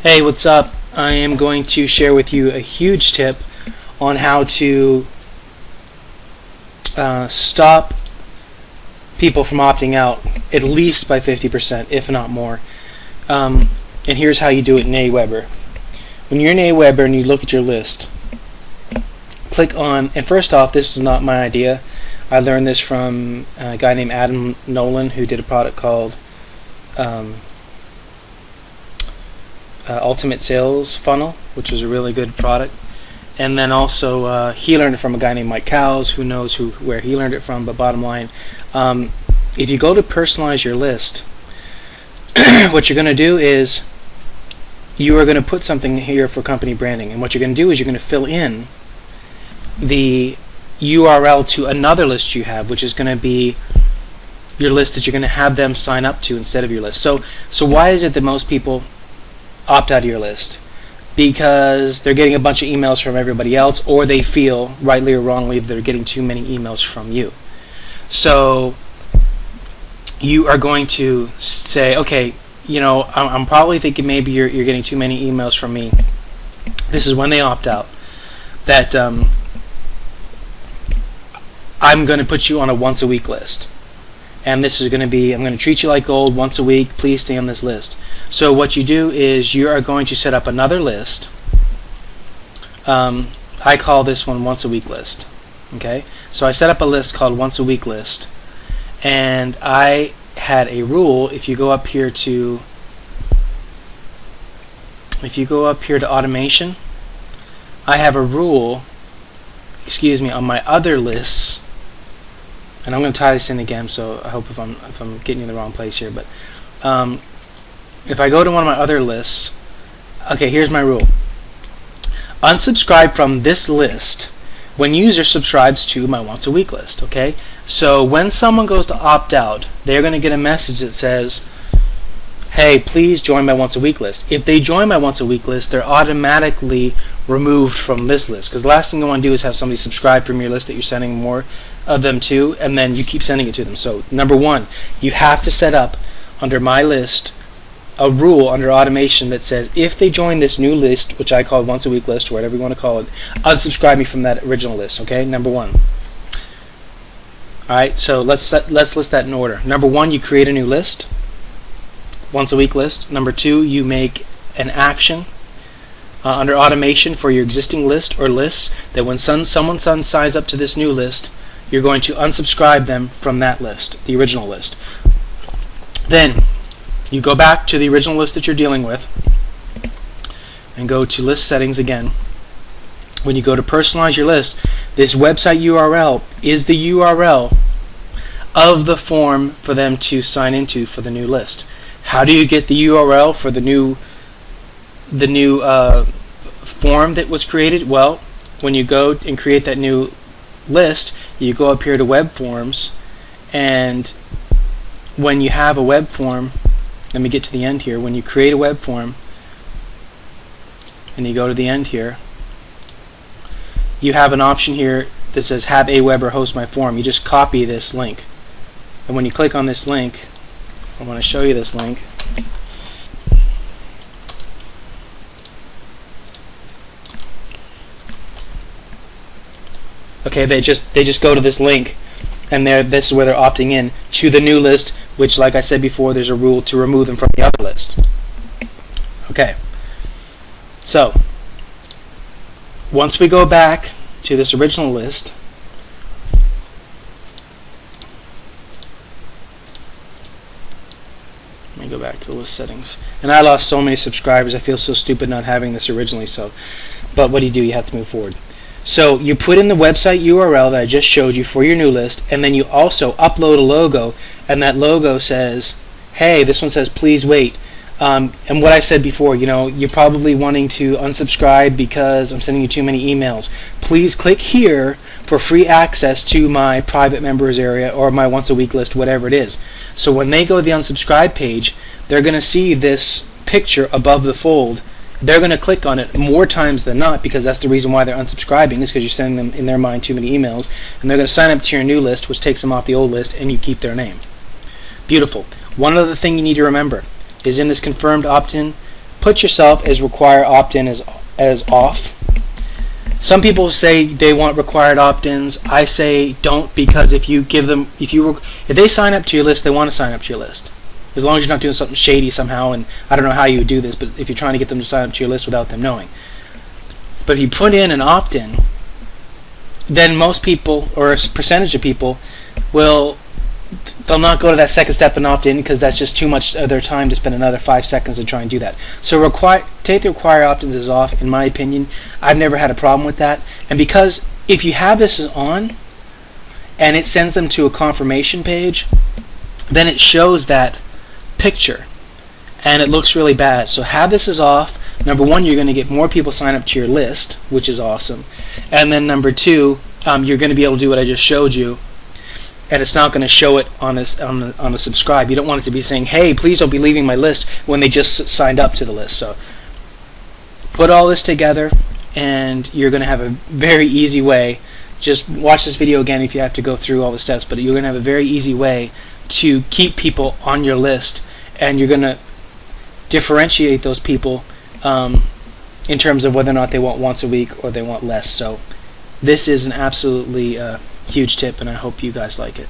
Hey, what's up? I am going to share with you a huge tip on how to stop people from opting out at least by 50%, if not more. And here's how you do it in Aweber. When you're in Aweber and you look at your list, click on, and first off, this is not my idea. I learned this from a guy named Adam Nolan who did a product called Ultimate Sales Funnel, which was a really good product. And then also he learned it from a guy named Mike Cowles, who knows where he learned it from. But bottom line, if you go to personalize your list, what you're going to do is you are going to put something here for company branding, and what you're going to do is you're going to fill in the URL to another list you have, which is going to be your list that you're going to have them sign up to instead of your list. So why is it that most people opt out of your list? Because they're getting a bunch of emails from everybody else, or they feel, rightly or wrongly, they're getting too many emails from you. So you are going to say, okay, you know, I'm probably thinking maybe you're getting too many emails from me. This is when they opt out. That I'm going to put you on a once a week list. And this is going to be, I'm going to treat you like gold once a week. Please stay on this list. So what you do is you are going to set up another list. I call this one once a week list. Okay, so I set up a list called once a week list, and I had a rule. If you go up here to automation, I have a rule. Excuse me, on my other lists. And I'm going to tie this in again, so I hope if I'm getting in the wrong place here. But if I go to one of my other lists, okay, here's my rule. Unsubscribe from this list when user subscribes to my once a week list. Okay, so when someone goes to opt out, they're going to get a message that says, hey, please join my once a week list. If they join my once a week list, they're automatically removed from this list, because the last thing you want to do is have somebody subscribe from your list that you're sending more of them to, and then you keep sending it to them. So number one, you have to set up under my list a rule under automation that says if they join this new list, which I call once a week list or whatever you want to call it, unsubscribe me from that original list. Okay, number one. Alright, so let's list that in order. Number one, you create a new list, once a week list. Number two, you make an action under automation for your existing list or lists that when someone signs up to this new list, you're going to unsubscribe them from that list, the original list. Then you go back to the original list that you're dealing with and go to list settings again. When you go to personalize your list, this website URL is the URL of the form for them to sign into for the new list. How do you get the URL for the new form that was created? Well, when you go and create that new list, you go up here to web forms, and when you have a web form, let me get to the end here. When you create a web form and you go to the end here, you have an option here that says have Aweber host my form. You just copy this link, and when you click on this link, I want to show you this link. Okay, they just go to this link, and this is where they're opting in to the new list, which, like I said before, there's a rule to remove them from the other list. Okay, so once we go back to this original list, let me go back to the list settings. And I lost so many subscribers. I feel so stupid not having this originally. But what do? You have to move forward. So you put in the website URL that I just showed you for your new list, and then you also upload a logo, and that logo says, hey, this one says please wait. And what I said before, you know, you're probably wanting to unsubscribe because I'm sending you too many emails. Please click here for free access to my private members area or my once a week list, whatever it is. So when they go to the unsubscribe page, they're going to see this picture above the fold. They're going to click on it more times than not, because that's the reason why they're unsubscribing, is because you're sending them, in their mind, too many emails, and they're going to sign up to your new list, which takes them off the old list, and you keep their name. Beautiful. One other thing you need to remember is in this confirmed opt-in, put yourself as require opt-in as off. Some people say they want required opt-ins. I say don't, because if you give them, if they sign up to your list, they want to sign up to your list. As long as you're not doing something shady somehow, and I don't know how you would do this, but if you're trying to get them to sign up to your list without them knowing. But if you put in an opt-in, then most people, or a percentage of people, they'll not go to that second step and opt in, because that's just too much of their time to spend another 5 seconds to try and do that. So take the require opt-ins as off, in my opinion. I've never had a problem with that. And because if you have this as on, and it sends them to a confirmation page, then it shows that picture, and it looks really bad. So have this as off. Number one, you're going to get more people sign up to your list, which is awesome. And then number two, you're going to be able to do what I just showed you, and it's not going to show it on a subscribe. You don't want it to be saying, hey, please don't be leaving my list, when they just signed up to the list. So put all this together, and you're going to have a very easy way. Just watch this video again if you have to go through all the steps, but you're going to have a very easy way to keep people on your list, and you're going to differentiate those people in terms of whether or not they want once a week or they want less. So this is an absolutely huge tip, and I hope you guys like it.